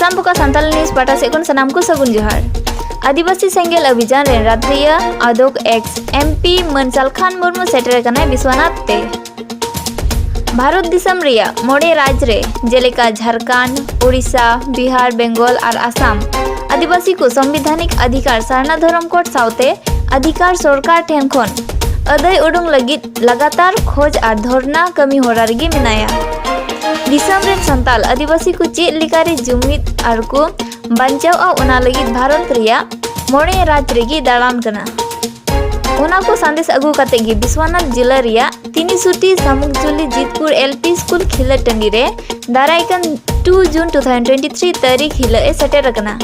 आसाम बुका संताल न्यूज़ पाटा सेकंड सनाम को सगुन जोहार आदिवासी सेंगेल अभियान रे राष्ट्रीय आदोक एक्स एमपी मनसाल खान मुर्मू सेटर कना विश्वनाथ ते भारत दिसम रिया मोड़े राज्य रे जेलेका झारखंड उड़ीसा बिहार बेंगल और आसाम आदिवासी को संवैधानिक अधिकार सारना धर्म कोड साउते अधिकार सरकार ठेन खन अदय उडुंग लगित लगातार खोज और धरना कमी होरा रेगी मिनाया दिसम रे संताल आदिवासी को चेक लिकारे जुमिद और को बंचाव उना लगित भारत रिया मोड़े राज्य रेगी दालान कना उना को संदेश अगु कते गी विश्वनाथ जिला रिया तिनीसुटी सामुकजुली जीतपुर एलपी स्कूल खिला टंडी रे दारायकन 2 जून 2023 तारीख हिला ए सेटर कना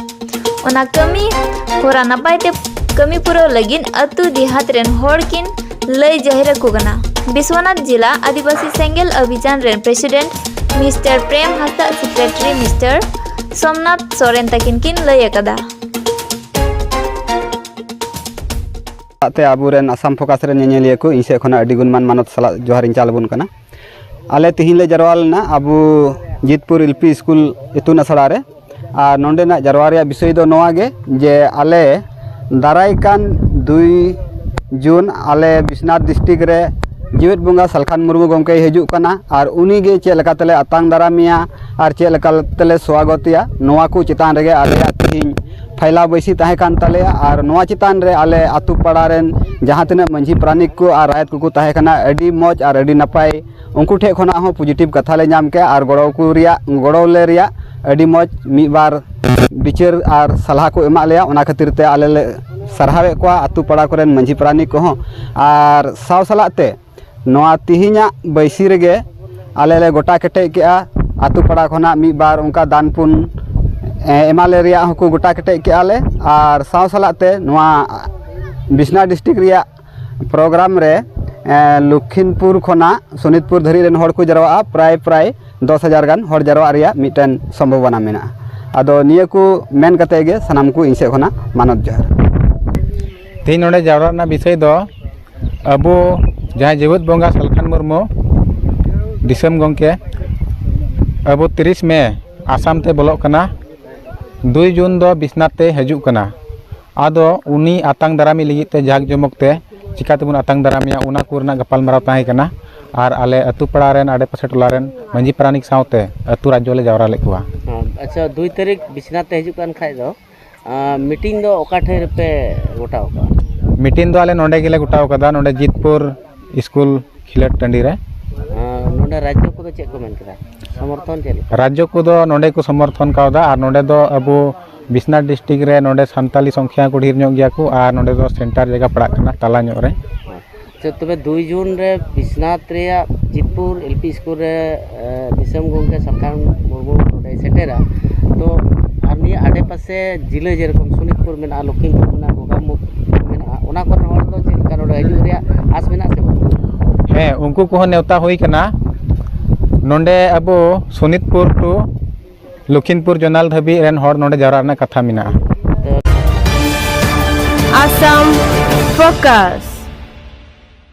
उना कमी होरा नपाय ते कमी पूरा लगिन अतु देहात रेन होड़ किन लय जाहिर को गना विश्वनाथ जिला आदिवासी सेंगेल अभियान रेन प्रेसिडेंट मिस्टर प्रेम हासदा सेक्रेटरी मिस्टर सोमनाथ सोरेन तकिन किन लय कदा ते आबुरेन आसाम फोकस रे नेनेलिया को इसे खना अडी गुणमान मानत सला जोहारिन चालबुन कना आले तिहिन ले जरवालना आबु जीतपुर एलपी स्कूल इतुन असड़ा रे आ नोंडेना जरवारिया विषय दो नोआ गे जे आले दारायकान 2 जून आले विश्वनाथ डिस्ट्रिक्ट रे जीवित बंगा सलखान मुर्मू गमके हिजुक कना और उनी गे चे लका तले अतांग दारामिया और चे लका तले स्वागतिया नोआ को चितान रे आले तिहिन फैला बैसी तहे कान तलेया और नोआ चितान रे आले आतु पड़ा रेन जहाँ तिना मंझी प्राणिक को और रायत को तहे कना अडी मौज और अडी नपाय उनको ठे खना हो पॉजिटिव कथा ले नाम के और गड़ो को रिया गड़ो ले रिया अडी मौज मी बार बिचार और सलाह को एमा लेया उना खातिर ते आले ले सरहावे को आतु पड़ा कोरेन मंझी प्राणिक को और साव सलाते नोआ तिहिना बैसी रेगे आले ले गोटा केटे के आतु पड़ा खना मी बार उनका दानपुन एमाले रिया को गोटा केटे के आले और साव सलाते नोआ विश्वनाथ डिस्ट्रिक्ट रिया प्रोग्राम रे लखीमपुर खना सोनितपुर धरी रेन हड़ को जरवा प्राय 10,000 गान हड़ जरवा रिया मिटन संभावना मेना आदो निया को मेन कते गे सनाम को इनसे खना मानत जोहार तीन नोडे जावरा विषय दो अबो जहाँ जीवित बंगा सलखान मुर्मू दिसम गंके अबो 30 में आसाम ते बोलो कना 2 जून दो विश्वनाथ ते हजुक कना आदो उनी आतांग दारामी लगित ते जाग जमक ते चिकातेबुन आतांग दारामिया उना कोरना गपाल माराव ताहे कना और आले अतु पड़ा रेन आडे पासे टोला रेन मंझी प्राणिक सावते अतु राज्य ले जावरा ले कुआ अच्छा 2 तारीख विश्वनाथ ते हजुक कान खाय दो मीटिंग दो ओका ठे पे गोटाव का मीटिंग दो आले नोंडे गेले गोटाव कदा नोंडे जीतपुर स्कूल खिलट टंडी रे नोंडे राज्य को चेक को मेन करा समर्थन चले राज्य को दो नोंडे को समर्थन कावदा और नोंडे दो अबो विश्वनाथ डिस्ट्रिक्ट रे नोंडे संताली संख्या को ढेर ᱧᱚᱜ गया को और नोंडे दो सेंटर जगह पड़ा कना ताला ᱧᱚᱜ रे तो तबे 2 जून रे विश्वनाथ रे जीतपुर एलपी स्कूल रे दिसम गंगे सरकार मुर्मू नोंडे सेटेरा तो आनी आडे पासे जिले जेरकम सोनितपुर मेना लखीमपुर मेना गोगामुख मेना ओना कोन हर दो चेल का नोंडे हजु रे आस मेना से हे उनको को नेवता होई कना नोंडे अबो सोनितपुर टू लखीमपुर जोनाल धबी रेन हर नोंडे जावरा रना कथा मिना आसाम फोकस।